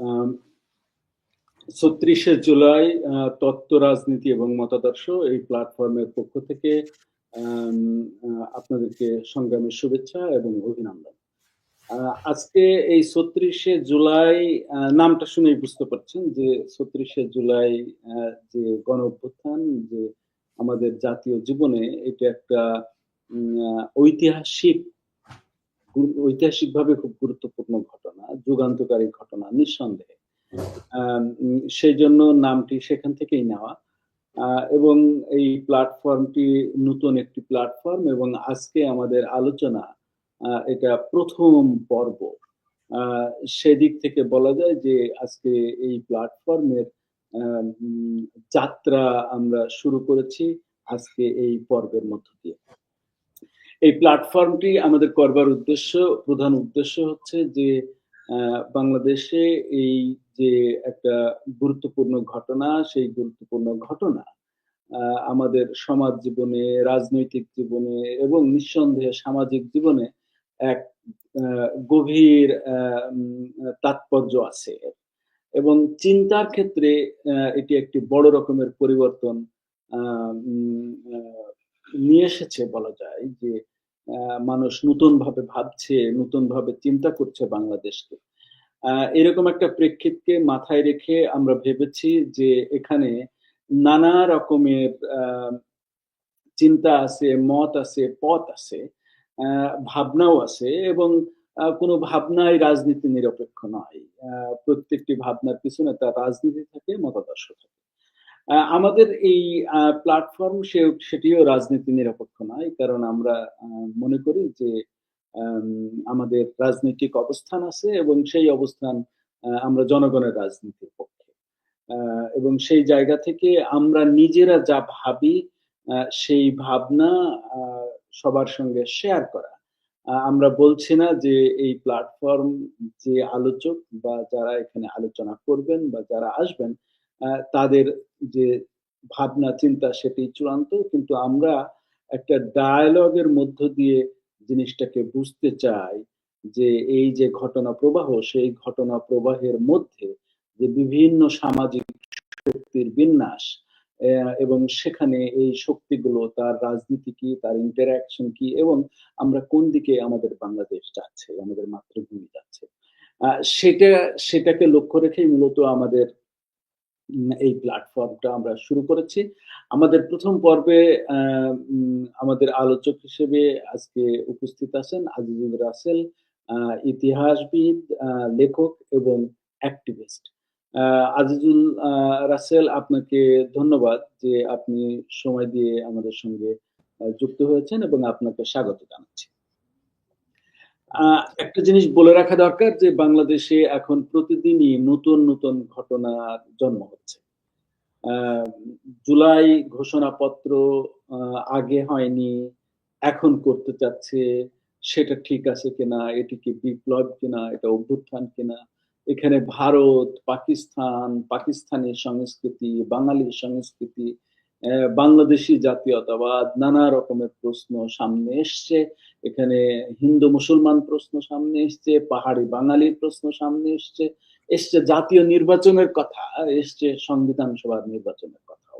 আম ৩৬শে জুলাই তত্ত্ব, রাজনীতি এবং মতাদর্শ এই প্ল্যাটফর্মের পক্ষ থেকে আম আ আপনাদেরকে সংগ্রামী শুভেচ্ছা এবং অভিনন্দন। আ আজকে এই ৩৬শে জুলাই নামটা শুনেই বুঝতে পারছেন যে ৩৬শে জুলাই আ যে গণঅভ্যুত্থান, যে আমাদের জাতীয় জীবনে এটা একটা উম আ ঐতিহাসিক ঐতিহাসিকভাবে খুব গুরুত্বপূর্ণ ঘটনা, যুগান্তকারী ঘটনা নিঃসন্দেহে। সেইজন্য নামটি সেখান থেকেই নেওয়া। আ এবং এই প্ল্যাটফর্মটি নতুন একটি প্ল্যাটফর্ম এবং আজকে আমাদের আলোচনা এটা ১ম পর্ব। আ সেদিক থেকে বলা যায় যে আজকে এই প্ল্যাটফর্মের আ উম যাত্রা আমরা শুরু করেছি আজকে এই পর্বের মধ্য দিয়ে। এই প্ল্যাটফর্মটি আমাদের করবার প্রধান উদ্দেশ্য হচ্ছে যে বাংলাদেশে এই যে একটা গুরুত্বপূর্ণ ঘটনা, সেই গুরুত্বপূর্ণ ঘটনা আ আমাদের সমাজ জীবনে, রাজনৈতিক জীবনে এবং নিঃসন্দেহে সামাজিক জীবনে এক আ গভীর তাৎপর্য আছে এর। এবং চিন্তার ক্ষেত্রে এটি একটি বড় রকমের পরিবর্তন আ উম আ নিয়ে এসেছে বলা যায় যে মানুষ নতুনভাবে ভাবছে, নতুনভাবে চিন্তা করছে বাংলাদেশকে। আ এরকম একটা প্রেক্ষিতকে মাথায় রেখে আমরা ভেবেছি যে এখানে নানা রকমের আ চিন্তা আছে, মত আছে, পথ আছে, আ ভাবনাও আছে এবং কোনো ভাবনাই রাজনীতি নিরপেক্ষ নয়। আ প্রত্যেকটি ভাবনার পিছনে তার রাজনীতি থাকে, মতাদর্শ থাকে। আমাদের এই প্ল্যাটফর্ম সেটিও রাজনীতি নিরপেক্ষ নয়। কারণ আমরা আ মনে করি যে আম আমাদের রাজনৈতিক অবস্থান আছে এবং সেই অবস্থান আমরা জনগণের রাজনীতির পক্ষে। আ এবং সেই জায়গা থেকে আমরা নিজেরা যা ভাবি সেই ভাবনা আ সবার সঙ্গে শেয়ার করা। আমরা বলছি না যে এই প্ল্যাটফর্ম যে আলোচক বা যারা এখানে আলোচনা করবেন বা যারা আসবেন তাদের যে ভাবনা চিন্তা সেটি চূড়ান্ত। কিন্তু আমরা একটা ডায়ালগ এর মধ্য দিয়ে জিনিসটাকে বুঝতে চাই যে এই যে ঘটনা প্রবাহ, সেই ঘটনা প্রবাহের মধ্যে যে বিভিন্ন সামাজিক শক্তির বিন্যাস এবং সেখানে এই শক্তিগুলো তার রাজনীতি কি, তার ইন্টারঅ্যাকশন কি এবং আমরা কোন দিকে আমাদের বাংলাদেশ যাচ্ছে, আমাদের মাতৃভূমি যাচ্ছে। আ সেটা সেটাকে লক্ষ্য রেখেই মূলত আমাদের এই প্ল্যাটফর্মটা আমরা শুরু করেছি। আমাদের ১ম পর্বে আ আমাদের আলোচক হিসেবে আজকে উপস্থিত আছেন আজিজুল রাসেল, আ ইতিহাসবিদ, লেখক এবং অ্যাক্টিভিস্ট। আ আজিজুল রাসেল, আপনাকে ধন্যবাদ যে আপনি সময় দিয়ে আমাদের সঙ্গে যুক্ত হয়েছেন এবং আপনাকে স্বাগত জানাচ্ছি। আ একটা জিনিস বলে রাখা দরকার যে বাংলাদেশে এখন প্রতিদিনই নতুন ঘটনার জন্ম হচ্ছে। আ জুলাই ঘোষণাপত্র আ আগে হয়নি, এখন করতে চাচ্ছে, সেটা ঠিক আছে কিনা? এটি কি বিপ্লব কিনা? এটা অভ্যুত্থান কিনা? এখানে ভারত, পাকিস্তান, পাকিস্তানি সংস্কৃতি, বাঙালি সংস্কৃতি, বাংলাদেশী জাতীয়তাবাদ, নানা রকমের প্রশ্ন সামনে এসছে। এখানে হিন্দু মুসলমান প্রশ্ন সামনে এসছে, পাহাড়ি বাঙালির প্রশ্ন সামনে এসছে। এসছে জাতীয় নির্বাচনের কথা, এসছে সংবিধান সভার নির্বাচনের কথাও।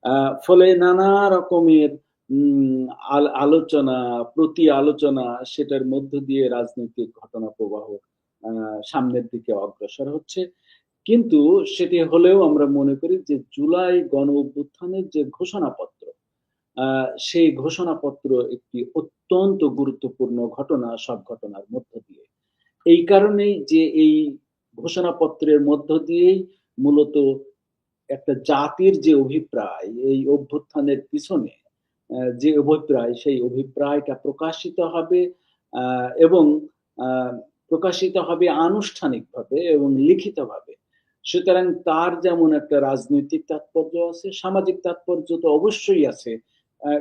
আ ফলে নানা রকমের উম আলোচনা, প্রতি আলোচনা সেটার মধ্য দিয়ে রাজনৈতিক ঘটনা প্রবাহ আ সামনের দিকে অগ্রসর হচ্ছে। কিন্তু সেটি হলেও আমরা মনে করি যে জুলাই গণ-অভ্যুত্থানের যে ঘোষণাপত্র, আ সেই ঘোষণাপত্র একটি অত্যন্ত গুরুত্বপূর্ণ ঘটনা সব ঘটনার মধ্য দিয়ে। এই কারণেই যে এই ঘোষণাপত্রের মধ্য দিয়েই মূলত একটা জাতির যে অভিপ্রায়, এই অভ্যুত্থানের পিছনে যে অভিপ্রায়, সেই অভিপ্রায়টা প্রকাশিত হবে আ এবং আ প্রকাশিত হবে আনুষ্ঠানিকভাবে এবং লিখিতভাবে। সুতরাং তার যেমন একটা রাজনৈতিক তাৎপর্য আছে, সামাজিক তাৎপর্য তো অবশ্যই আছে।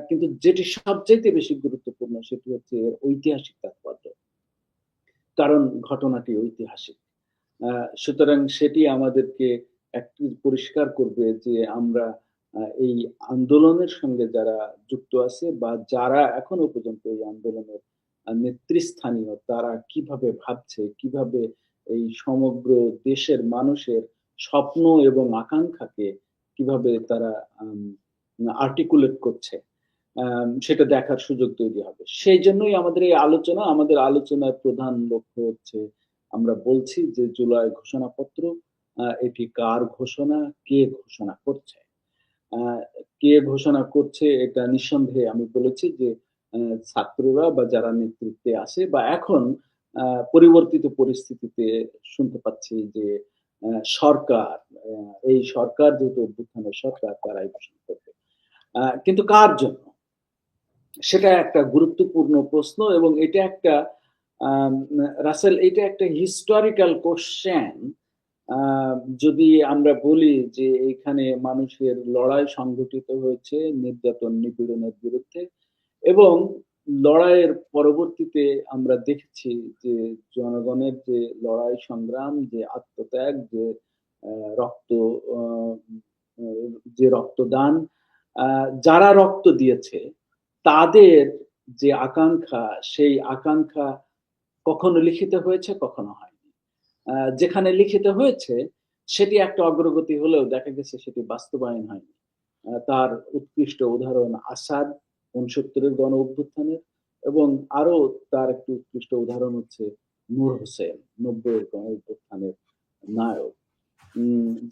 কিন্তু যেটি সবচাইতে বেশি গুরুত্বপূর্ণ সেটি হচ্ছে এর ঐতিহাসিক তাৎপর্য। কারণ ঘটনাটি ঐতিহাসিক। আ সুতরাং সেটি আমাদেরকে একটি পরিষ্কার করবে যে আমরা এই আন্দোলনের সঙ্গে যারা যুক্ত আছে বা যারা এখনো পর্যন্ত এই আন্দোলনের নেতৃস্থানীয় তারা কিভাবে ভাবছে, কিভাবে এই সমগ্র দেশের মানুষের স্বপ্ন এবং আকাঙ্ক্ষাকে কিভাবে তারা আর্টিকুলেট করছে, সেটা দেখার সুযোগ তৈরি হবে। সেইজন্যই আমাদের এই আলোচনা। আমাদের আলোচনার প্রধান লক্ষ্য হচ্ছে আমরা বলছি যে জুলাই ঘোষণাপত্র এটি কার ঘোষণা, কে ঘোষণা করছে? আ কে ঘোষণা করছে এটা নিঃসন্দেহে আমি বলেছি যে ছাত্ররা বা যারা নেতৃত্বে আছে বা এখন আ পরিবর্তিত পরিস্থিতিতে শুনতে পাচ্ছি যে আ সরকার, আ এই সরকার যেহেতু অভ্যুত্থানের সরকার তারাই ঘোষণা করবে। কিন্তু কার জন্য? সেটা একটা গুরুত্বপূর্ণ প্রশ্ন এবং এটা একটা আম রাসেল, এটা একটা হিস্টোরিক্যাল কোয়েশ্চেন। আ যদি আমরা বলি যে এইখানে মানুষের লড়াই সংগঠিত হয়েছে নির্যাতন, নিপীড়নের বিরুদ্ধে এবং লড়াইয়ের পরবর্তীতে আমরা দেখেছি যে জনগণের যে লড়াই সংগ্রাম, যে আত্মত্যাগ, যে আ রক্ত আ আ যে রক্তদান, আ যারা রক্ত দিয়েছে তাদের যে আকাঙ্খা, সেই আকাঙ্খা কখনো লিখিত হয়েছে, কখনো হয়নি। যেখানে লিখিত হয়েছে সেটি একটা অগ্রগতি হলেও দেখা গেছে সেটি বাস্তবায়ন হয়নি। তার উৎকৃষ্ট উদাহরণ আসাদ ৬৯ এর গণ-অভ্যুত্থানের এবং আরো তার একটি উৎকৃষ্ট উদাহরণ হচ্ছে নূর হোসেন ৯০ এর গণ-অভ্যুত্থানের নায়ক।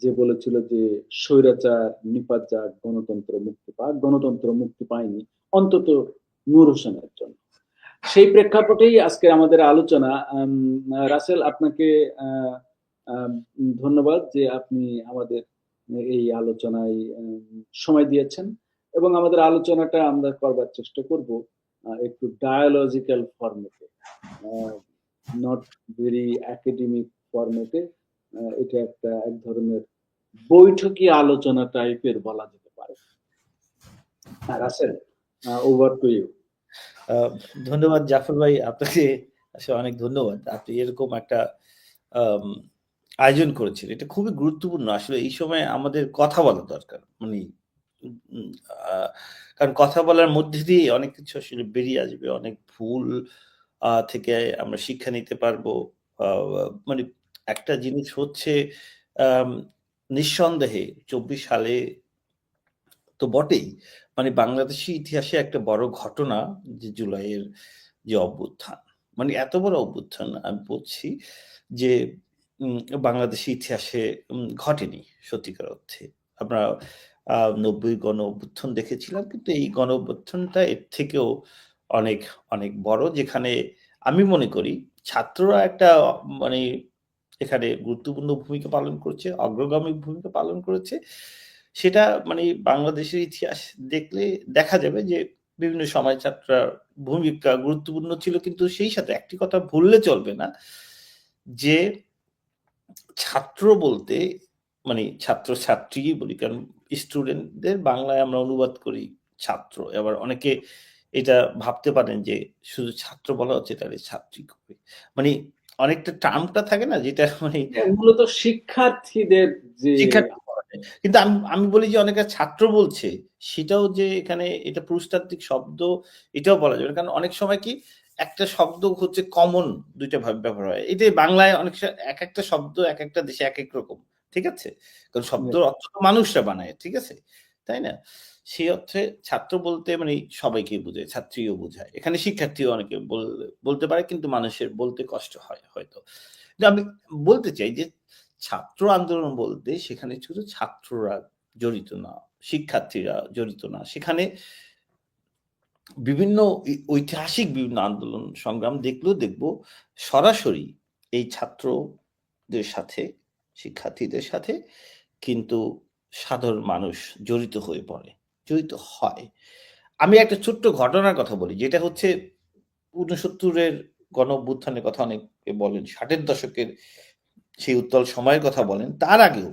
যে বলেছিল যে স্বৈরাচার নিপাত যাক, গণতন্ত্র মুক্তি পাক। গণতন্ত্র মুক্তি পায়নি অন্তত নূর হোসেনের জন্য। সেই প্রেক্ষাপটেই আজকের আমাদের আলোচনা। রাসেল, আপনাকে আ আ ধন্যবাদ যে আপনি আমাদের এই আলোচনায় সময় দিয়েছেন এবং আমাদের আলোচনাটা আমরা করবার চেষ্টা করব একটু ডায়ালজিক্যাল ফরম্যাটে। আ নট ভেরি একাডেমিক ফরম্যাটে। এটা একটা এক ধরনের বৈঠকি আলোচনা টাইপের বলা যেতে পারে। Russell, over to you. ধন্যবাদ জাফর ভাই, আপনাকে আসলে অনেক ধন্যবাদ। আপনি এরকম একটা আম আয়োজন করেছেন। এটা খুবই গুরুত্বপূর্ণ। আসলে এই সময় আমাদের কথা বলা দরকার। মানে উম আ কারণ কথা বলার মধ্যে দিয়ে অনেক কিছু আসলে বেরিয়ে আসবে। অনেক ভুল থেকে আমরা শিক্ষা নিতে পারবো। আ মানে একটা জিনিস হচ্ছে আম নিঃসন্দেহে ২৪ সালে তো বটেই। মানে বাংলাদেশী ইতিহাসে একটা বড় ঘটনা যে জুলাইয়ের যে অভ্যুত্থান। মানে এত বড় অভ্যুত্থান আমি বলছি যে উম বাংলাদেশী ইতিহাসে ঘটেনি সত্যিকার অর্থে। আমরা ৯০ গণ অভ্যুত্থান দেখেছিলাম। কিন্তু এই গণ অভ্যুত্থানটা এর থেকেও অনেক, অনেক বড়, যেখানে আমি মনে করি ছাত্ররা একটা মানে এখানে গুরুত্বপূর্ণ ভূমিকা পালন করেছে, অগ্রগামী ভূমিকা পালন করেছে। সেটা মানে বাংলাদেশের ইতিহাস দেখলে দেখা যাবে যে বিভিন্ন সময় ছাত্ররা ভূমিকা গুরুত্বপূর্ণ ছিল। কিন্তু সেই সাথে একটি কথা ভুললে চলবে না যে ছাত্র বলতে মানে ছাত্র-ছাত্রী বলি, কারণ স্টুডেন্টদের বাংলায় আমরা অনুবাদ করি ছাত্র। আবার অনেকে এটা ভাবতে পারেন যে শুধু ছাত্র বলা হচ্ছে তাহলে ছাত্রী কবে? মানে অনেকটা টার্মটা থাকে না যেটা মানে মূলত শিক্ষার্থীদের যে শিক্ষার্থী বলা যায়। কিন্তু আমি আমি বলি যে অনেকে ছাত্র বলছে, সেটাও যে এখানে এটা পুরুষতান্ত্রিক শব্দ এটাও বলা যাবে না। কারণ অনেক সময় কি একটা শব্দ হচ্ছে কমন ২ টা ভাবে ব্যবহার হয়। এটাই বাংলায় অনেক একেকটা শব্দ একেকটা দেশে একেক রকম। ঠিক আছে? কারণ শব্দের অর্থ তো মানুষরা বানায়। ঠিক আছে? তাই না? সেই অর্থে ছাত্র বলতে মানে সবাইকেই বোঝায়, ছাত্রীও বোঝায়। এখানে শিক্ষার্থীও অনেকে বলতে পারে, কিন্তু মানুষের বলতে কষ্ট হয় হয়তো। কিন্তু আমি বলতে চাই যে ছাত্র আন্দোলন বলতে সেখানে শুধু ছাত্ররা জড়িত না, শিক্ষার্থীরা জড়িত না। সেখানে বিভিন্ন ঐতিহাসিক বিভিন্ন আন্দোলন সংগ্রাম দেখলেও দেখব সরাসরি এই ছাত্রদের সাথে, শিক্ষার্থীদের সাথে কিন্তু সাধারণ মানুষ জড়িত হয়ে পড়ে, জড়িত হয়। আমি একটা ছোট্ট ঘটনার কথা বলি, যেটা হচ্ছে ৬৯ এর গণ-অভ্যুত্থানের কথা অনেকে বলেন, ৬০ এর দশকের সেই উত্তাল সময়ের কথা বলেন। তার আগেও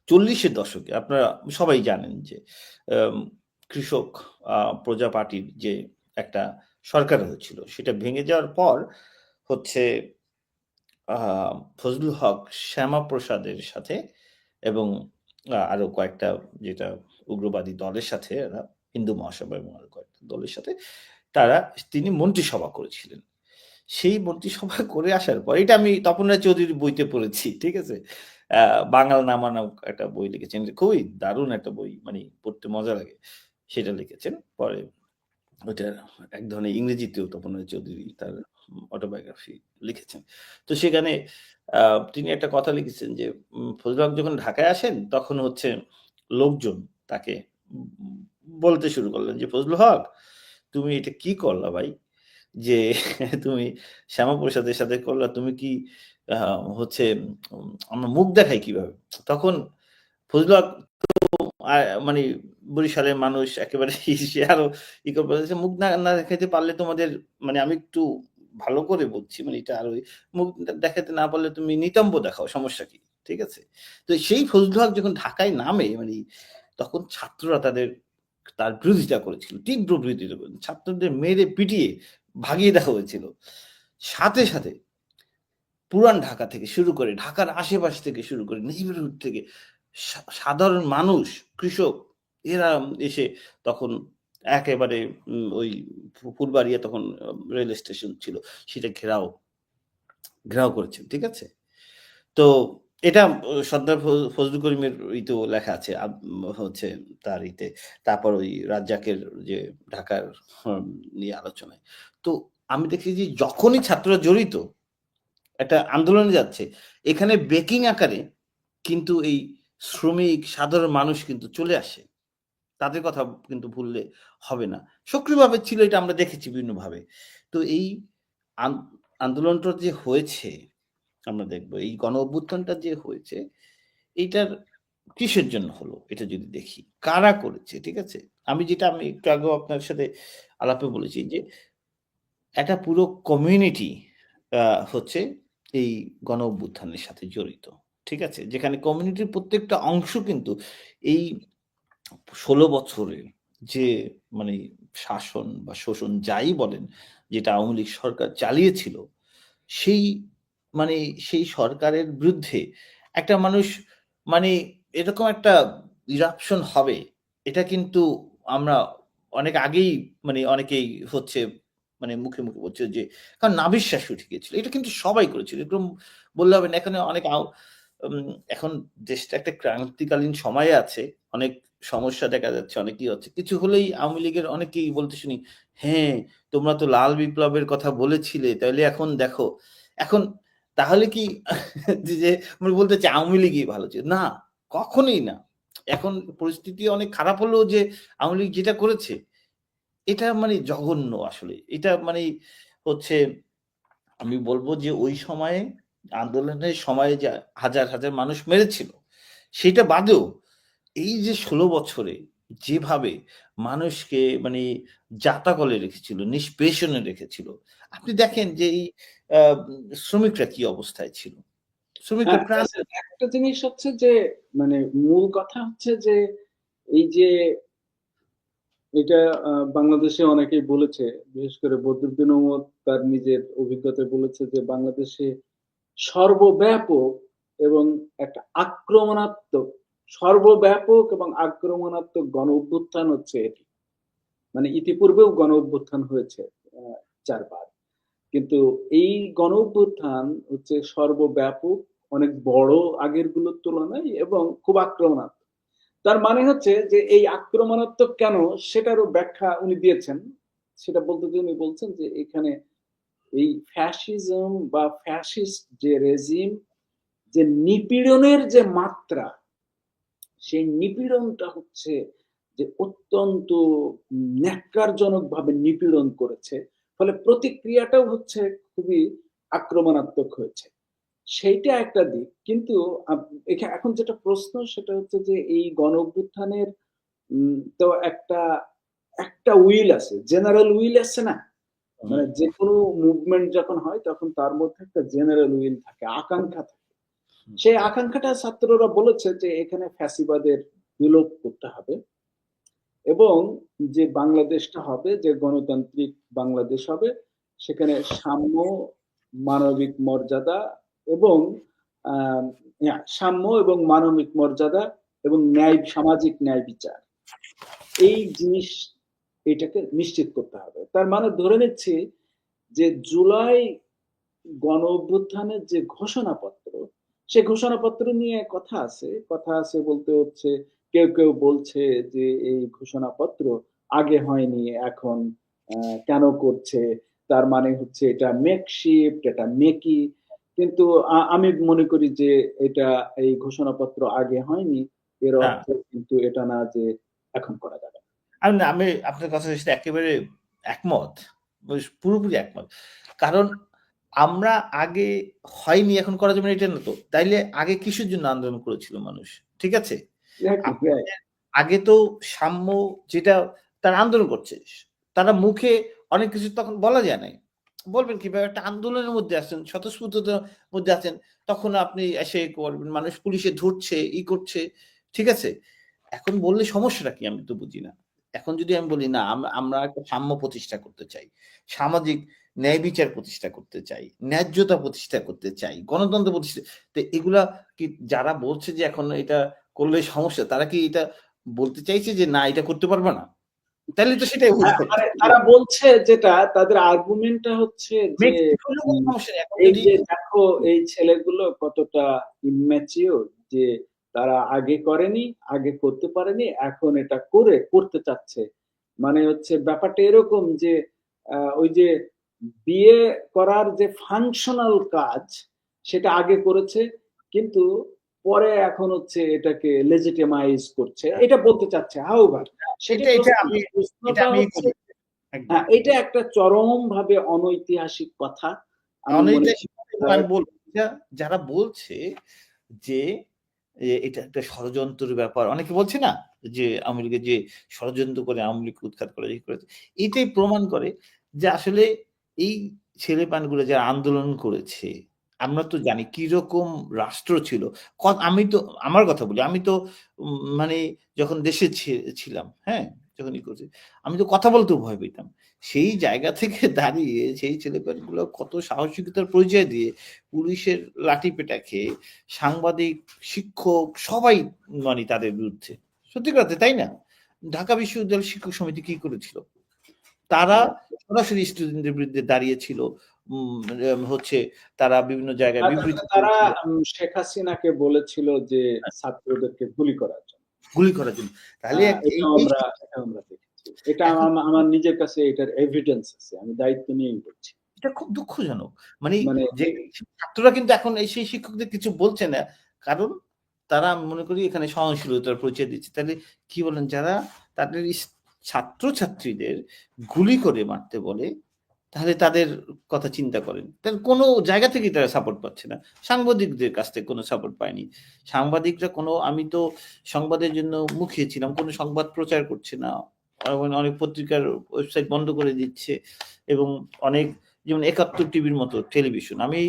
৪০ এর দশকে আপনারা সবাই জানেন যে আম কৃষক প্রজা পার্টির যে একটা সরকার হয়েছিল, সেটা ভেঙে যাওয়ার পর হচ্ছে আ ফজলুল হক শ্যামাপ্রসাদের সাথে এবং আরো কয়েকটা যেটা উগ্রবাদী দলের সাথে হিন্দু মহাসভা এবং আরো কয়েকটা দলের সাথে তিনি মন্ত্রিসভা করেছিলেন। সেই মন্ত্রিসভা করে আসার পর, এটা আমি তপন রায় চৌধুরীর বইতে পড়েছি, ঠিক আছে? বাঙাল নামা নামক একটা বই লিখেছেন, খুবই দারুণ একটা বই, মানে পড়তে মজা লাগে। সেটা লিখেছেন। পরে ওইটার এক ধরনের ইংরেজিতেও তপন রায় চৌধুরী তার অটোবায়োগ্রাফি লিখেছেন। তো সেখানে তিনি একটা কথা লিখেছেন যে ফজলুল হক যখন ঢাকায় আসেন তখন হচ্ছে লোকজন তাকে উম বলতে শুরু করলেন যে, "ফজলুল হক, তুমি এটা কি করলা ভাই? যে তুমি শ্যামাপ্রসাদের সাথে করলা, তুমি কি আ হচ্ছে আমরা মুখ দেখাই কিভাবে?" তখন ফজলুল হক আ মানে বরিশালের মানুষ একেবারে সে আরো করে বলেছে, "মুখ না দেখাইতে পারলে তোমাদের, মানে আমি একটু ভালো করে বলছি, মানে এটা আরো মুখ দেখাতে না পারলে তুমি নিতম্ব দেখাও, সমস্যা কি?" ঠিক আছে? তো সেই ফজলুল হক যখন ঢাকায় নামে, মানে তখন ছাত্ররা তার বিরোধিতা করেছিল। তীব্র বিরোধিতা করেছিল। ছাত্রদের মেরে পিটিয়ে ভাগিয়ে দেওয়া হয়েছিল। সাথে, সাথে পুরান ঢাকা থেকে শুরু করে, ঢাকার আশেপাশ থেকে শুরু করে, নেইবারহুড থেকে সাধারণ মানুষ, কৃষক, এরা এসে তখন একেবারে ওই ফুলবাড়িয়া তখন রেল স্টেশন ছিল। সেটা ঘেরাও করেছেন। ঠিক আছে? তো এটা সর্দার ফজলুল করিমের ইতেও লেখা আছে। হচ্ছে তার ইতে। তারপর ওই রাজ্জাকের যে ঢাকার হম নিয়ে আলোচনায়। তো আমি দেখি যে যখনই ছাত্ররা জড়িত একটা আন্দোলনে যাচ্ছে, এখানে বেকিং আকারে কিন্তু এই শ্রমিক, সাধারণ মানুষ কিন্তু চলে আসে। তাদের কথা কিন্তু ভুললে হবে না। সক্রিয়ভাবে ছিল, এটা আমরা দেখেছি বিভিন্নভাবে। তো এই আন আন্দোলনটা যে হয়েছে, আমরা দেখব এই গণ অভ্যুত্থানটা যে হয়েছে, এইটার কিসের জন্য হলো? এটা যদি দেখি। কারা করেছে, ঠিক আছে? আমি একটু আগেও আপনার সাথে আলাপে বলেছি যে একটা পুরো কমিউনিটি আ হচ্ছে এই গণ অভ্যুত্থানের সাথে জড়িত। ঠিক আছে? যেখানে কমিউনিটির প্রত্যেকটা অংশ কিন্তু এই ১৬ বছরে যে মানে শাসন বা শোষণ যাই বলেন, যেটা আওয়ামী লীগ সরকার চালিয়েছিল, সেই মানে সেই সরকারের বিরুদ্ধে একটা মানুষ, মানে এরকম একটা ইরাপশন হবে, এটা কিন্তু আমরা অনেক আগেই, মানে অনেকেই হচ্ছে মুখে বলছে যে, কারণ নাভিশ্বাস উঠে গিয়েছিল। এটা কিন্তু সবাই করেছিল। এরকম বললে হবে না। এখানে অনেক এখন দেশটা একটা ক্রান্তিকালীন সময়ে আছে। অনেক সমস্যা দেখা যাচ্ছে, অনেক হচ্ছে। কিছু হলেই আওয়ামী লীগের অনেকেই বলতে শুনি, "হ্যাঁ, তোমরা তো লাল বিপ্লবের কথা বলেছিলে। তাইলে এখন দেখো।" এখন তাহলে কি যে আমরা বলতে চাই আওয়ামী লীগই ভালো ছিল? না, কখনোই না। এখন পরিস্থিতি অনেক খারাপ হলেও যে আওয়ামী লীগ যেটা করেছে, এটা জঘন্য আসলে। এটা হচ্ছে, আমি বলব যে ওই সময়ে আন্দোলনের সময়ে যে হাজার, হাজার মানুষ মেরেছিল, সেটা বাদেও এই যে ১৬ বছরে যেভাবে মানুষকে জাতাকলে রেখেছিল, নিষ্পেষণে রেখেছিল। আপনি দেখেন যে এই আ শ্রমিকরা কি অবস্থায় ছিল। শ্রমিকরা প্রাণ আচ্ছা, একটা জিনিস হচ্ছে যে মানে মূল কথা হচ্ছে যে এই যে এটা বাংলাদেশে অনেকেই বলেছে, বিশেষ করে বদরুদ্দীন উমর তার নিজের অভিজ্ঞতায় বলেছে যে বাংলাদেশে সর্বব্যাপক এবং একটা সর্বব্যাপক এবং আক্রমণাত্মক গণ-অভ্যুত্থান হচ্ছে এটি। মানে ইতিপূর্বেও গণ-অভ্যুত্থান হয়েছে ৪ বার। কিন্তু এই গণ-অভ্যুত্থান হচ্ছে সর্বব্যাপক, অনেক বড় আগের গুলোর তুলনায় এবং খুব আক্রমণাত্মক। তার মানে হচ্ছে যে এই আক্রমণাত্মক কেন সেটারও ব্যাখ্যা উনি দিয়েছেন। সেটা বলতে গিয়ে উনি বলছেন যে এখানে এই ফ্যাসিজম বা ফ্যাসিস্ট যে রেজিম, যে নিপীড়নের যে মাত্রা, সেই নিপীড়নটা হচ্ছে যে অত্যন্ত ন্যক্কারজনকভাবে নিপীড়ন করেছে। ফলে প্রতিক্রিয়াটাও হচ্ছে খুবই আক্রমণাত্মক হয়েছে। সেইটা একটা দিক। কিন্তু এখন যেটা প্রশ্ন সেটা হচ্ছে যে এই গণ-অভ্যুত্থানের তো একটা উইল আছে। জেনারেল উইল আছে না? হুম, মানে যেকোনো মুভমেন্ট যখন হয় তখন তার মধ্যে একটা জেনারেল উইল থাকে, আকাঙ্ক্ষা থাকে। হুম, সেই আকাঙ্ক্ষাটা ছাত্ররা বলেছে যে এখানে ফ্যাসিবাদের বিলোপ করতে হবে এবং যে বাংলাদেশটা হবে, যে গণতান্ত্রিক বাংলাদেশ হবে, সেখানে সাম্য, মানবিক মর্যাদা এবং সাম্য এবং মানবিক মর্যাদা এবং সামাজিক ন্যায় বিচার, এই জিনিস এটাকে নিশ্চিত করতে হবে। তার মানে ধরে নিচ্ছি যে জুলাই গণ অভ্যুত্থানের যে ঘোষণাপত্র, সে ঘোষণাপত্র নিয়ে কথা আছে বলতে হচ্ছে কেউ বলছে যে এই ঘোষণাপত্র আগে হয়নি, এখন কেন করছে? তার মানে হচ্ছে এটা মেকশিফট, এটা মেকি। কিন্তু আমি মনে করি যে এটা এই ঘোষণাপত্র আগে হয়নি। এর না, অর্থ কিন্তু এটা না যে এখন করা যাবে না। আমি আপনার কথার সাথে একেবারে একমত। পুরোপুরি একমত। কারণ আমরা আগে হয়নি এখন করা যাবে না এটা না তো। তাইলে আগে কিসের জন্য আন্দোলন করেছিল মানুষ? ঠিক আছে? Exactly, right. আপনাদের আগে তো সাম্য যেটা তারা আন্দোলন করছে। তারা মুখে অনেক কিছু তখন বলা যায় নাই। বলবেন কিভাবে? একটা আন্দোলনের মধ্যে আছেন, স্বতঃস্ফূর্ততার মধ্যে আছেন। তখন আপনি এসে করবেন, মানুষ পুলিশে ধরছে, করছে। ঠিক আছে? এখন বললে সমস্যাটা কি আমি তো বুঝি না। এখন যদি আমি বলি না আমরা একটা সাম্য প্রতিষ্ঠা করতে চাই। সামাজিক ন্যায় বিচার প্রতিষ্ঠা করতে চাই। ন্যায্যতা প্রতিষ্ঠা করতে চাই। গণতন্ত্র প্রতিষ্ঠা তো এগুলা কি যারা বলছে যে এখন এটা করলে সমস্যা তারা কি এটা বলতে চাইছে যে না এটা করতে পারবে না? তাইলে তো সেটাই ভুল মানে করছে। তারা বলছে যেটা তাদের আর্গুমেন্টটা হচ্ছে যে মেক্সিকো হলেও কোনো উম সমস্যা নেই। এখন এই যদি যে দেখো এই ছেলেগুলো কতটা immature, যে তারা আগে করেনি, আগে করতে পারেনি, এখন এটা করতে চাচ্ছে। মানে হচ্ছে ব্যাপারটা এরকম যে ওই যে বিয়ে করার যে ফাংশনাল কাজ সেটা আগে করেছে, কিন্তু পরে এখন হচ্ছে এটাকে লেজিটিমাইজ করছে। এটা বলতে চাচ্ছে। হাউএভার সেটাই এটা প্রশ্ন। এটা প্রশ্নটা আমি হচ্ছে করি। একদম। এটা একটা চরমভাবে অনৈতিহাসিক কথা। আমি মনে অনৈতিক করি এবং আমি বলব যারা বলছে যে এটা একটা ষড়যন্ত্রের ব্যাপার। অনেকে বলছে না যে আওয়ামী লীগের যে ষড়যন্ত্র করে আওয়ামী লীগকে উৎখাত করে করেছে। এটাই প্রমাণ করে যে আসলে এই ছেলেপানগুলো যারা আন্দোলন করেছে, আমরা তো জানি কিরকম রাষ্ট্র ছিল। আমি তো আমার কথা বলি। আমি তো মানে যখন দেশে ছিলাম, হ্যাঁ? যখন করছি, আমি তো কথা বলতেও ভয় পেতাম। সেই জায়গা থেকে দাঁড়িয়ে সেই ছেলেপেলেগুলো কত সাহসিকতার পরিচয় দিয়ে পুলিশের লাঠিপেটা খেয়ে সাংবাদিক, শিক্ষক সবাই মানে তাদের বিরুদ্ধে। সত্যি কথা তাই না? ঢাকা বিশ্ববিদ্যালয়ের শিক্ষক সমিতি কি করেছিল? তারা সরাসরি স্টুডেন্টদের বিরুদ্ধে দাঁড়িয়েছিল। হচ্ছে তারা বিভিন্ন জায়গায় বিবৃতি তারা করেছিল শেখ হাসিনাকে বলেছিল যে ছাত্রদেরকে গুলি করার জন্য। গুলি করার জন্য। তাহলে এটাও আমরা দেখেছি। এটা এখন আমার নিজের কাছে এটার এভিডেন্স আছে। আমি দায়িত্ব নিয়েই বলছি। এটা খুব দুঃখজনক। মানে মানে যে ছাত্ররা কিন্তু এখন সেই শিক্ষকদের কিছু বলছে না। কারণ তারা আমি মনে করি এখানে সহনশীলতার পরিচয় দিচ্ছে। তাহলে কি বলেন যারা তাদের ছাত্রছাত্রীদের গুলি করে মারতে বলে, তাহলে তাদের কথা চিন্তা করেন। তাহলে কোন জায়গা থেকেই তারা সাপোর্ট পাচ্ছে না। সাংবাদিকদের কাছ থেকে কোন সাপোর্ট পায়নি। সাংবাদিকরা আমি তো সংবাদের জন্য মুখিয়ে ছিলাম। কোন সংবাদ প্রচার করছে না। অনেক পত্রিকার ওয়েবসাইট বন্ধ করে দিচ্ছে এবং অনেক যেমন ৭১ টিভির মতো টেলিভিশন। আমি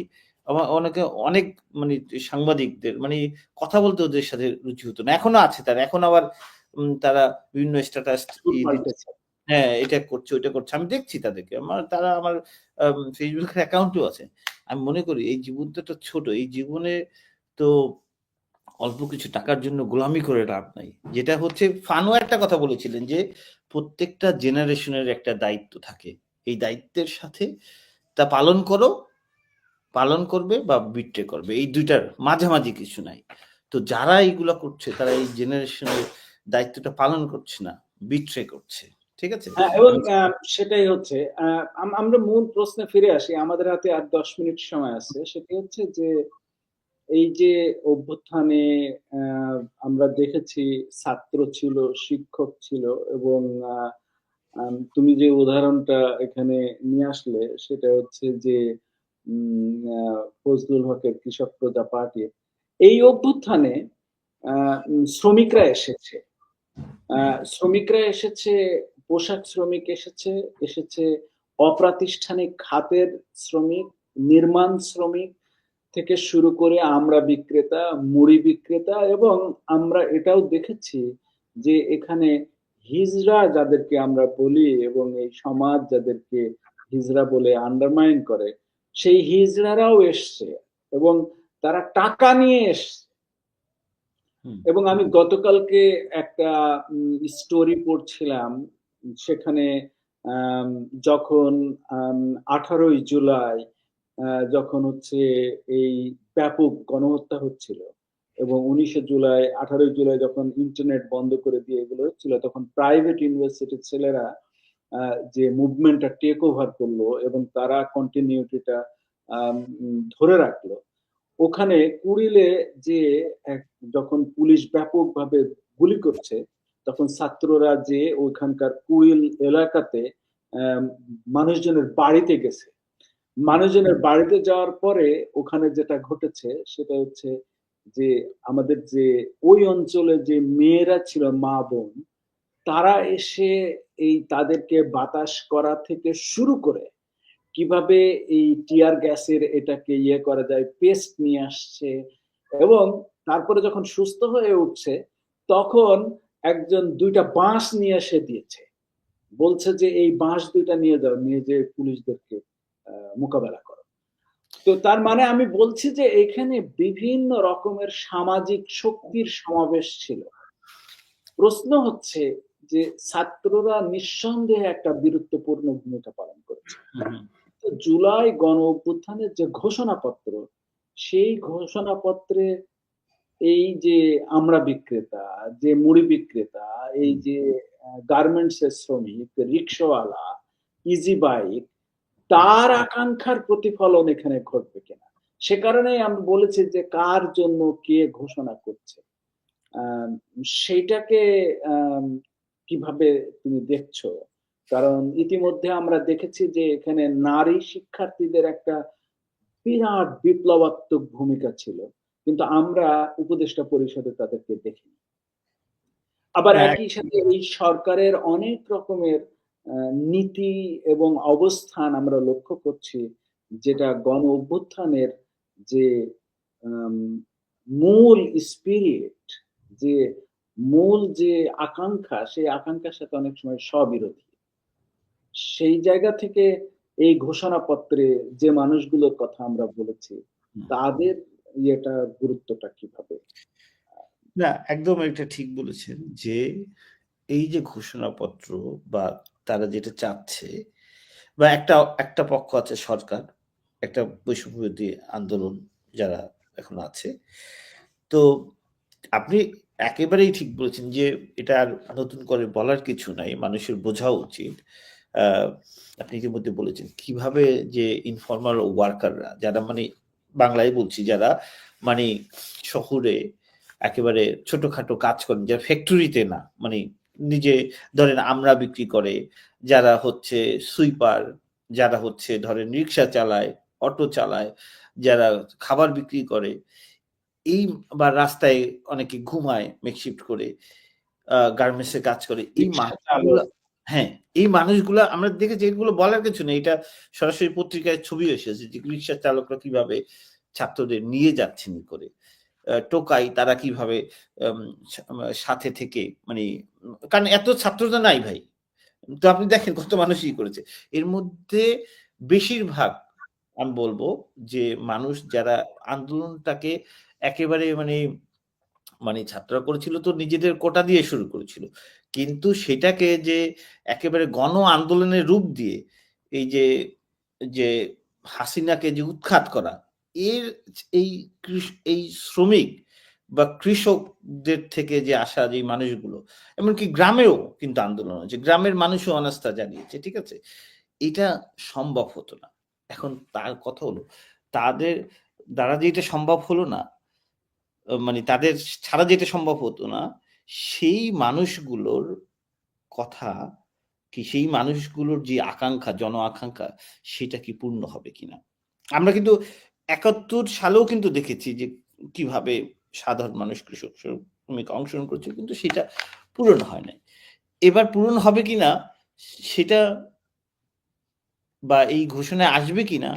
অনেক মানে সাংবাদিকদের মানে কথা বলতে ওদের সাথে রুচি হতো না। এখনো আছে তারা। এখন আবার তারা বিভিন্ন স্ট্যাটাস সুর দিচ্ছে। পাল্টেছে। হ্যাঁ, এটা করছে, ওইটা করছে। আমি দেখছি তাদেরকে। তারা আমার Facebook এর অ্যাকাউন্টেও আছে। আমি মনে করি এই জীবনটা তো ছোট। এই জীবনে তো অল্প কিছু টাকার জন্য গোলামি করে লাভ নাই। যেটা হচ্ছে ফানও একটা কথা বলেছিলেন যে, প্রত্যেকটা জেনারেশনের একটা দায়িত্ব থাকে। এই দায়িত্বের সাথে তা পালন করবে বা বিট্রে করবে। এই ২ টার মাঝামাঝি কিছু নাই। তো যারা এইগুলা করছে তারা এই জেনারেশনের দায়িত্বটা পালন করছে না, বিট্রে করছে। ঠিক আছে? এবং আমি সেটাই হচ্ছে আমরা মূল প্রশ্নে ফিরে আসি। আমাদের হাতে আর ১০ মিনিট সময় আছে। সেটি হচ্ছে যে এই যে অভ্যুত্থানে আমরা দেখেছি ছাত্র ছিল, শিক্ষক ছিল এবং তুমি যে উদাহরণটা এখানে নিয়ে আসলে সেটা হচ্ছে যে ফজলুল হকের কৃষক প্রজা পার্টি। এই অভ্যুত্থানে শ্রমিকরা এসেছে। শ্রমিকরা এসেছে, পোশাক শ্রমিক এসেছে অপ্রাতিষ্ঠানিক খাতের শ্রমিক, নির্মাণ শ্রমিক থেকে শুরু করে আমরা বিক্রেতা, মুড়ি বিক্রেতা এবং আমরা এটাও দেখেছি যে এখানে হিজড়া যাদেরকে আমরা বলি এবং এই সমাজ যাদেরকে হিজড়া বলে আন্ডারমাইন করে, সেই হিজড়ারাও এসছে এবং তারা টাকা নিয়ে এসছে। হুম, এবং আমি গতকালকে একটা স্টোরি পড়ছিলাম। সেখানে আম যখন 18ই জুলাই যখন হচ্ছে এই ব্যাপক গণহত্যা হচ্ছিল এবং 19শে জুলাই, 18ই জুলাই যখন ইন্টারনেট বন্ধ করে দিয়ে এগুলো হচ্ছিল, তখন প্রাইভেট ইউনিভার্সিটির ছেলেরা আ যে মুভমেন্টটা টেক ওভার করলো এবং তারা কন্টিনিউটিটা ধরে রাখলো। ওখানে কুড়িলে যে এক যখন পুলিশ ব্যাপকভাবে গুলি করছে, তখন ছাত্ররা যেয়ে ওইখানকার কুড়িল এলাকাতে অ্যাম মানুষজনের বাড়িতে গেছে। মানুষজনের বাড়িতে যাওয়ার পরে ওখানে যেটা ঘটেছে সেটা হচ্ছে যে আমাদের যে ওই অঞ্চলে যে মেয়েরা ছিল মা-বোন, তারা এসে এই তাদেরকে বাতাস করা থেকে শুরু করে কিভাবে এই টিয়ার গ্যাসের এটাকে ইয়ে করা যায়, পেস্ট নিয়ে আসছে এবং তারপরে যখন সুস্থ হয়ে উঠছে, তখন একজন ২ টা বাঁশ নিয়ে এসে দিয়েছে। বলছে যে, "এই বাঁশ ২ টা নিয়ে যাও, নিয়ে যেয়ে পুলিশদেরকে মোকাবেলা করো।" তো তার মানে আমি বলছি যে এখানে বিভিন্ন রকমের সামাজিক শক্তির সমাবেশ ছিল। প্রশ্ন হচ্ছে যে ছাত্ররা নিঃসন্দেহে একটা বীরত্বপূর্ণ ভূমিকা পালন করেছে। তো জুলাই গণ অভ্যুত্থানের যে ঘোষণাপত্র, সেই ঘোষণাপত্রে এই যে আমড়া বিক্রেতা, যে মুড়ি বিক্রেতা, এই যে গার্মেন্টস এর শ্রমিক, রিক্শাওয়ালা, ইজি বাইক, তার আকাঙ্ক্ষার প্রতিফলন এখানে ঘটবে কিনা? সে কারণেই আমি বলেছি যে কার জন্য কে ঘোষণা করছে। আম সেইটাকে আম কিভাবে তুমি দেখছো? কারণ ইতিমধ্যে আমরা দেখেছি যে এখানে নারী শিক্ষার্থীদের একটা বিরাট বিপ্লবাত্মক ভূমিকা ছিল। কিন্তু আমরা উপদেষ্টা পরিষদে তাদেরকে দেখিনি। আবার না, একই সাথে এই সরকারের অনেক রকমের আ নীতি এবং অবস্থান আমরা লক্ষ্য করছি, যেটা গণ অভ্যুত্থানের যে আম মূল স্পিরিট, যে মূল যে আকাঙ্ক্ষা, সেই আকাঙ্ক্ষার সাথে অনেক সময় স্ববিরোধী। সেই জায়গা থেকে এই ঘোষণাপত্রে যে মানুষগুলোর কথা আমরা বলেছি, তাদের গুরুত্বটা কিভাবে? না, একদম এটা ঠিক বলেছেন যে এই যে ঘোষণাপত্র বা তারা যেটা চাচ্ছে বা একটা পক্ষ আছে সরকার, একটা বৈষম্যবিরোধী আন্দোলন যারা এখন আছে। তো আপনি একেবারেই ঠিক বলেছেন যে এটা আর নতুন করে বলার কিছু নাই। মানুষের বোঝা উচিত। আ আপনি ইতিমধ্যে বলেছেন কিভাবে যে ইনফরমাল ওয়ার্কাররা যারা মানে বাংলায় বলছি যারা মানে শহুরে একেবারে ছোটখাটো কাজ করেন, যারা ফ্যাক্টরিতে না, মানে নিজে ধরেন আমড়া বিক্রি করে, যারা হচ্ছে সুইপার, যারা হচ্ছে ধরেন রিক্সা চালায়, অটো চালায়, যারা খাবার বিক্রি করে, এই বা রাস্তায় অনেকে ঘুমায় মেকশিফট করে, গার্মেন্টস এ কাজ করে। এই রিক্সা মানুষগুলা চালক। হ্যাঁ, এই মানুষগুলা আমরা দেখেছি, এগুলো বলার কিছু নেই। এটা সরাসরি পত্রিকায় ছবি এসেছে যে রিক্সা চালকরা কিভাবে ছাত্রদের নিয়ে যাচ্ছেন করে। টোকাই তারা কিভাবে আম সা সাথে থেকে মানে কারণ এত ছাত্র তো নাই ভাই। তো আপনি দেখেন কত মানুষই করেছে। এর মধ্যে বেশিরভাগ আমি বলব যে মানুষ যারা আন্দোলনটাকে একেবারে মানে ছাত্ররা করেছিল তো নিজেদের কোটা দিয়ে শুরু করেছিল। কিন্তু সেটাকে যে একেবারে গণ আন্দোলনের রূপ দিয়ে এই যে হাসিনাকে যে উৎখাত করা, এর এই এই শ্রমিক বা কৃষকদের থেকে যে আসা যে মানুষগুলো, এমনকি গ্রামেও কিন্তু আন্দোলন হয়েছে। গ্রামের মানুষও অনাস্থা জানিয়েছে। ঠিক আছে? এটা সম্ভব হতো না। এখন তার কথা হলো তাদের দ্বারা যে এটা সম্ভব হলো না, মানে তাদের ছাড়া যেটা সম্ভব হতো না, সেই মানুষগুলোর কথা কি সেই মানুষগুলোর যে আকাঙ্খা, জন আকাঙ্খা সেটা কি পূর্ণ হবে কিনা? আমরা কিন্তু ৭১ সালেও কিন্তু দেখেছি যে কিভাবে সাধারণ মানুষ কৃষক শ্রমিক অংশগ্রহণ করেছিল কিন্তু সেটা পূরণ হয় নাই। এবার পূরণ হবে কিনা সেটা বা এই ঘোষণায় আসবে কিনা,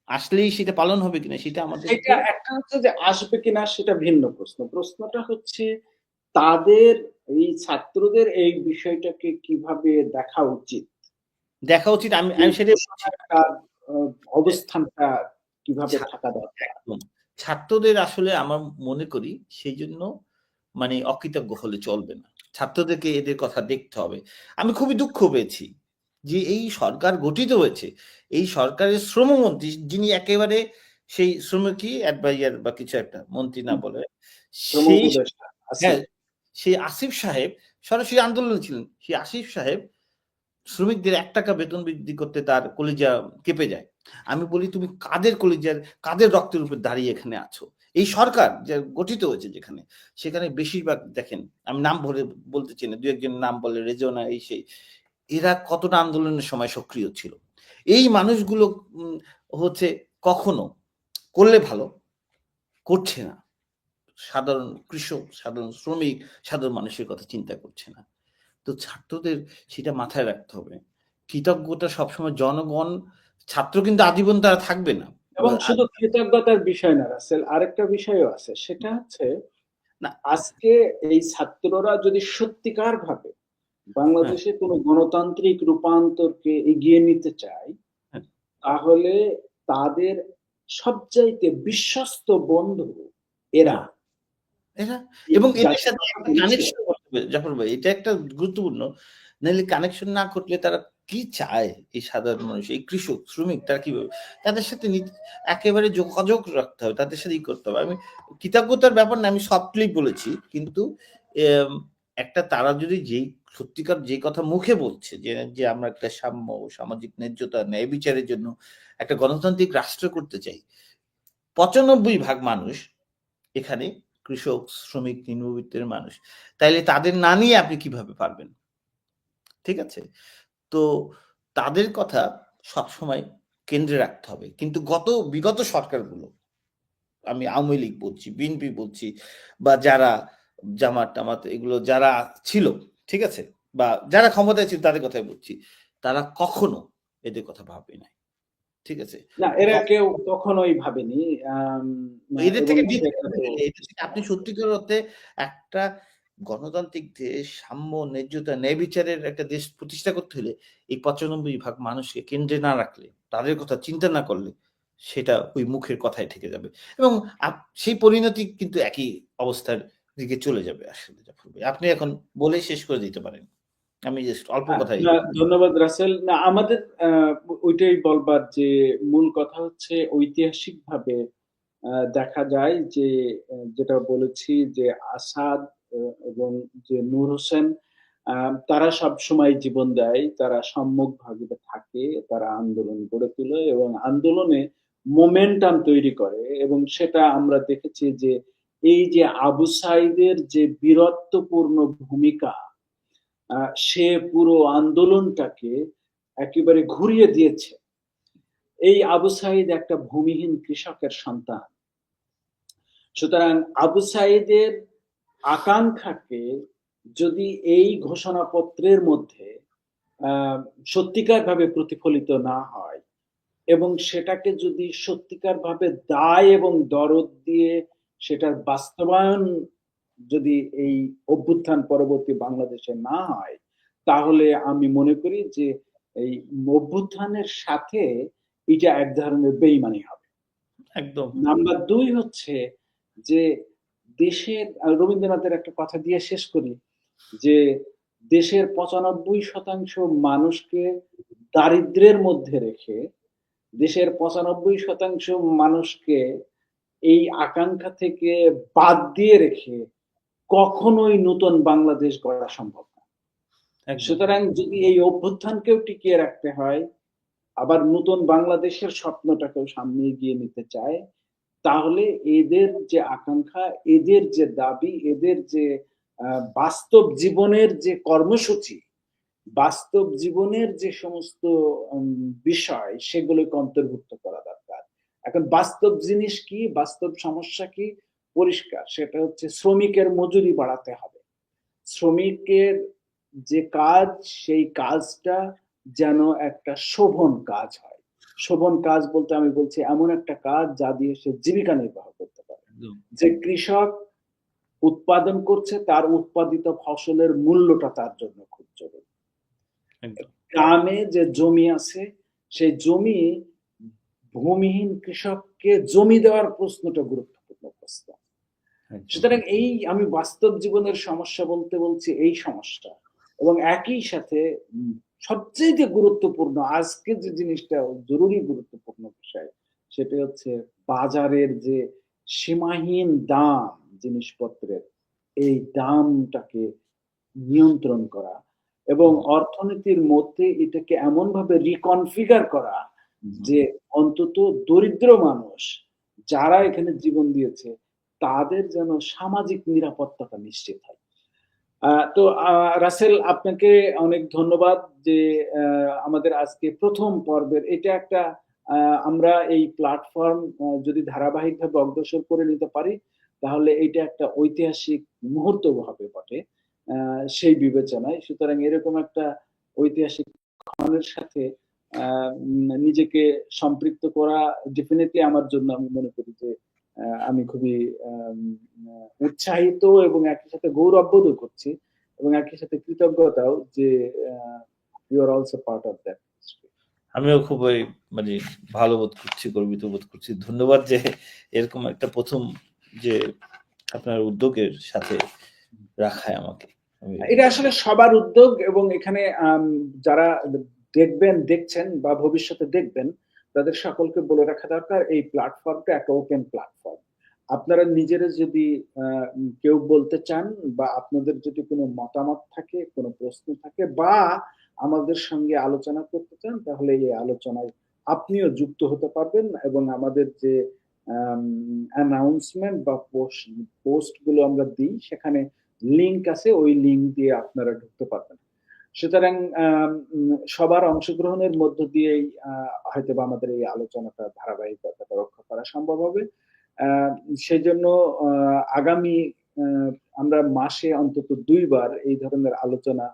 আসলেই সেটা পালন হবে কিনা সেটা সেটা আমাদেরকে একটা হচ্ছে যে আসবে কিনা সেটা ভিন্ন প্রশ্ন। প্রশ্নটা হচ্ছে তাদের এই ছাত্রদের এই বিষয়টাকে কিভাবে দেখা উচিত? দেখা উচিত। আমি এই আমি সেটাই বলছি। ঘোষণাটার আ যে অবস্থানটা কিভাবে ছা থাকা দরকার? একদম। ছাত্রদের আসলে আমার মনে করি সেইজন্য মানে অকৃতজ্ঞ হলে চলবে না। ছাত্রদেরকে এদের কথা দেখতে হবে। আমি খুবই দুঃখ পেয়েছি যে এই সরকার গঠিত হয়েছে, এই সরকারের শ্রমমন্ত্রী যিনি একেবারে সেই শ্রমিকই অ্যাডভাইজার বা কিছু একটা মন্ত্রী না বলে, শ্রম সেই উপদেষ্টা আসিফ। হ্যাঁ, সেই আসিফ সাহেব সরাসরি আন্দোলনে ছিলেন। সেই আসিফ সাহেব শ্রমিকদের ৳১ বেতন বৃদ্ধি করতে তার কলিজা কেঁপে যায়। আমি বলি, তুমি কাদের কলিজার, কাদের রক্তের উপর দাঁড়িয়ে এখানে আছো? এই সরকার যে গঠিত হয়েছে যেখানে, সেখানে বেশিরভাগ দেখেন, আমি নাম বলতে চাই না, ২-১ জনের নাম বলে, রেজওনা এই সেই। এরা কতটা আন্দোলনের সময় সক্রিয় ছিল। এই মানুষগুলো উম হচ্ছে কখনো করলে ভালো, করছে না। সাধারণ কৃষক, সাধারণ শ্রমিক, সাধারণ মানুষের কথা চিন্তা করছে না। তো ছাত্রদের সেটা মাথায় রাখতে হবে। কৃতজ্ঞতা সবসময় জনগণ, ছাত্র কিন্তু আজীবন তারা থাকবে না। এবং আ শুধু কৃতজ্ঞতার বিষয় না রাসেল, আরেকটা বিষয়ও আছে, সেটা হচ্ছে না আজকে এই ছাত্ররা যদি সত্যিকার ভাবে হ্যাঁ, বাংলাদেশে কোনো গণতান্ত্রিক রূপান্তরকে এগিয়ে নিতে চায়, হ্যাঁ, তাহলে তাদের সবচাইতে বিশ্বস্ত বন্ধু এরা, হ্যাঁ। এরা এই এবং এদের জাতীয় সাথে একটা মঞ্চে। কানেকশন করতে হবে জাফর ভাই। এটা একটা গুরুত্বপূর্ণ। নাইলে কানেকশন না করলে তারা কি চায়? এই সাধারণ মানুষ, এই কৃষক, শ্রমিক তারা কিভাবে? তাদের সাথে একেবারে যোগাযোগ রাখতে হবে। তাদের সাথে করতে হবে। আমি কৃতজ্ঞতার ব্যাপার না, আমি সফটলি বলেছি। কিন্তু এম একটা তারা যদি সত্যিকার যে কথা মুখে বলছে যে আমরা একটা সাম্য, সামাজিক ন্যায্যতা, ন্যায় বিচারের জন্য একটা গণতান্ত্রিক রাষ্ট্র করতে চাই। ৯৫% মানুষ এখানে কৃষক, শ্রমিক, নিম্নবিত্তের মানুষ। তাইলে তাদের না নিয়ে আপনি কিভাবে পারবেন? ঠিক আছে? তো তাদের কথা সবসময় কেন্দ্রে রাখতে হবে। কিন্তু বিগত সরকারগুলো, আমি আওয়ামী লীগ বলছি, বিএনপি বলছি, বা যারা জামাত-টামাত এগুলো যারা ছিল, ঠিক আছে? বা যারা ক্ষমতায় ছিল তাদের কথাই বলছি। তারা কখনো এদের কথা ভাবে নাই। ঠিক আছে? না, এরা কেউ কখনোই ভাবেনি। আম এদের এবং থেকে নিতে সেটা হবে। তো এদের থেকে আপনি সত্যিকার অর্থে একটা গণতান্ত্রিক দেশ, সাম্য, ন্যায্যতা, ন্যায় বিচারের একটা দেশ প্রতিষ্ঠা করতে হলে এই ৯৫% মানুষকে কেন্দ্রে না রাখলে, তাদের কথা চিন্তা না করলে, সেটা ওই মুখের কথায় থেকে যাবে। এবং সেই পরিণতি কিন্তু একই অবস্থার দিকে চলে যাবে আসলে জাফর ভাই। আপনি এখন বলেই শেষ করে দিতে পারেন। আমি জাস্ট অল্প কথাই না, ধন্যবাদ রাসেল। না, আমাদের ওইটাই বলবার যে মূল কথা হচ্ছে ঐতিহাসিকভাবে দেখা যায় যে যেটা বলেছি যে আসাদ এবং যে নূর হোসেন তারা সবসময় জীবন দেয়। তারা সম্মুখভাগে থাকে, তারা আন্দোলন গড়ে তোলে এবং আন্দোলনে মোমেন্টাম তৈরি করে, এবং সেটা আমরা দেখেছি যে এই যে আবু সাঈদের যে বীরত্বপূর্ণ ভূমিকা, সে পুরো আন্দোলনটাকে একেবারে ঘুরিয়ে দিয়েছে। এই আবু সাঈদ একটা ভূমিহীন কৃষকের সন্তান। সুতরাং আবু সাঈদের আকাঙ্ক্ষাকে যদি এই ঘোষণাপত্রের মধ্যে সত্যিকারভাবে প্রতিফলিত না হয়, এবং সেটাকে যদি সত্যিকারভাবে দায় এবং দরদ দিয়ে সেটার বাস্তবায়ন যদি এই অভ্যুত্থান পরবর্তী বাংলাদেশে না হয়, তাহলে আমি মনে করি যে এই অভ্যুত্থানের সাথে এটা এক ধরনের বেইমানি হবে। একদম। নাম্বার ২ হচ্ছে যে দেশের রবীন্দ্রনাথের একটা কথা দিয়ে শেষ করি যে দেশের ৯৫% মানুষকে দারিদ্র্যের মধ্যে রেখে, দেশের ৯৫% মানুষকে এই আকাঙ্ক্ষা থেকে বাদ দিয়ে রেখে কখনোই নতুন বাংলাদেশ গড়া সম্ভব না। একদম, সুতরাং যদি এই অভ্যুত্থানকেও টিকিয়ে রাখতে হয়, আবার নতুন বাংলাদেশের স্বপ্নটাকেও সামনে এগিয়ে নিতে চায়, তাহলে এদের যে আকাঙ্ক্ষা, এদের যে দাবি, এদের যে বাস্তব জীবনের যে কর্মসূচি, বাস্তব জীবনের যে সমস্ত বিষয়, সেগুলোকে অন্তর্ভুক্ত করা দরকার। এখন বাস্তব জিনিস কি, বাস্তব সমস্যা কি? পরিষ্কার। সেটা হচ্ছে শ্রমিকের মজুরি বাড়াতে হবে। শ্রমিকের যে কাজ, সেই কাজটা যেন একটা শোভন কাজ হয়। শোভন কাজ বলতে আমি বলছি এমন একটা কাজ যা দিয়ে সে জীবিকা নির্বাহ করতে পারে। একদম, যে কৃষক উৎপাদন করছে, তার উৎপাদিত ফসলের মূল্যটা তার জন্য খুব জরুরি। একদম, গ্রামে যে জমি আছে, সেই জমি ভূমিহীন কৃষককে জমি দেওয়ার প্রশ্নটা গুরুত্বপূর্ণ প্রশ্ন। একদম। সুতরাং এই আমি বাস্তব জীবনের সমস্যা বলতে বলছি এই সমস্যা, এবং একই সাথে সবচেয়ে গুরুত্বপূর্ণ আজকে যে জিনিসটা জরুরি গুরুত্বপূর্ণ বিষয় সেটা হচ্ছে বাজারের যে সীমাহীন দাম জিনিসপত্রের, এই দামটাকে নিয়ন্ত্রণ করা এবং হুম, অর্থনীতির মধ্যে এটাকে এমনভাবে রিকনফিগার করা হুম, যে অন্তত দরিদ্র মানুষ যারা এখানে জীবন দিয়েছে তাদের যেন সামাজিক নিরাপত্তাটা নিশ্চিত হয়। তো রাসেল আপনাকে অনেক ধন্যবাদ যে আমাদের আজকে ১ম পর্বের এটা একটা আমরা এই প্ল্যাটফর্ম যদি ধারাবাহিকভাবে অগ্রসর করে নিতে পারি, তাহলে এইটা একটা ঐতিহাসিক মুহূর্ত হবে বটে। সেই বিবেচনায়। সুতরাং এরকম একটা ঐতিহাসিক ক্ষণের সাথে নিজেকে সম্পৃক্ত করা ডেফিনিটলি আমার জন্য আমি মনে করি যে আমি খুবই আম আ উৎসাহিত এবং একই সাথে গৌরববোধও করছি এবং একই সাথে কৃতজ্ঞতাও যে uh you are also part of that history. আমিও খুবই মানে ভালো বোধ করছি, গর্বিত বোধ করছি। ধন্যবাদ যে এরকম একটা ১ম যে আপনার উদ্যোগের সাথে রাখায় আমাকে। আমি এটা আসলে সবার উদ্যোগ এবং এখানে যারা দেখছেন বা ভবিষ্যতে দেখবেন, তাদের সকলকে বলে রাখা দরকার এই প্ল্যাটফর্মটা একটা ওপেন প্ল্যাটফর্ম। আপনারা নিজেরা যদি আ কেউ বলতে চান বা আপনাদের যদি কোনো মতামত থাকে, কোনো প্রশ্ন থাকে বা আমাদের সঙ্গে আলোচনা করতে চান, তাহলে এই আলোচনায় আপনিও যুক্ত হতে পারবেন এবং আমাদের যে আম অ্যানাউন্সমেন্ট বা পোস্ট গুলো আমরা দিই সেখানে লিংক আছে, ওই লিংক দিয়ে আপনারা ঢুকতে পারবেন। সুতরাং সবার অংশগ্রহণের মধ্য দিয়েই হয়তোবা আমাদের এই আলোচনাটা ধারাবাহিকতাটা রক্ষা করা সম্ভব হবে। আ সেজন্য আ আগামী আ আমরা মাসে অন্তত ২ বার এই ধরনের আলোচনা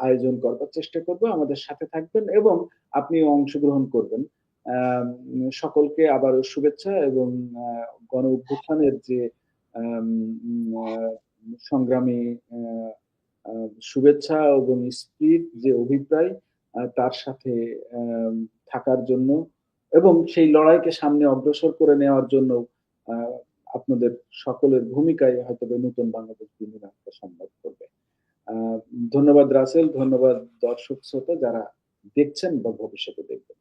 আয়োজন করবার চেষ্টা করব। আমাদের সাথে থাকবেন এবং আপনিও অংশগ্রহণ করবেন। আম সকলকে আবারও শুভেচ্ছা এবং আ গণ অভ্যুত্থানের যে আম আ সংগ্রামী আ আ শুভেচ্ছা এবং স্পিরিট যে অভিপ্রায় তার সাথে আম থাকার জন্য এবং সেই লড়াইকে সামনে অগ্রসর করে নেওয়ার জন্য আ আপনাদের সকলের ভূমিকাই হয়তোবা নতুন বাংলাদেশ বিনির্মাণকে সম্ভব করবে। আ ধন্যবাদ রাসেল, ধন্যবাদ দর্শক শ্রোতা যারা দেখছেন বা ভবিষ্যতে দেখবেন।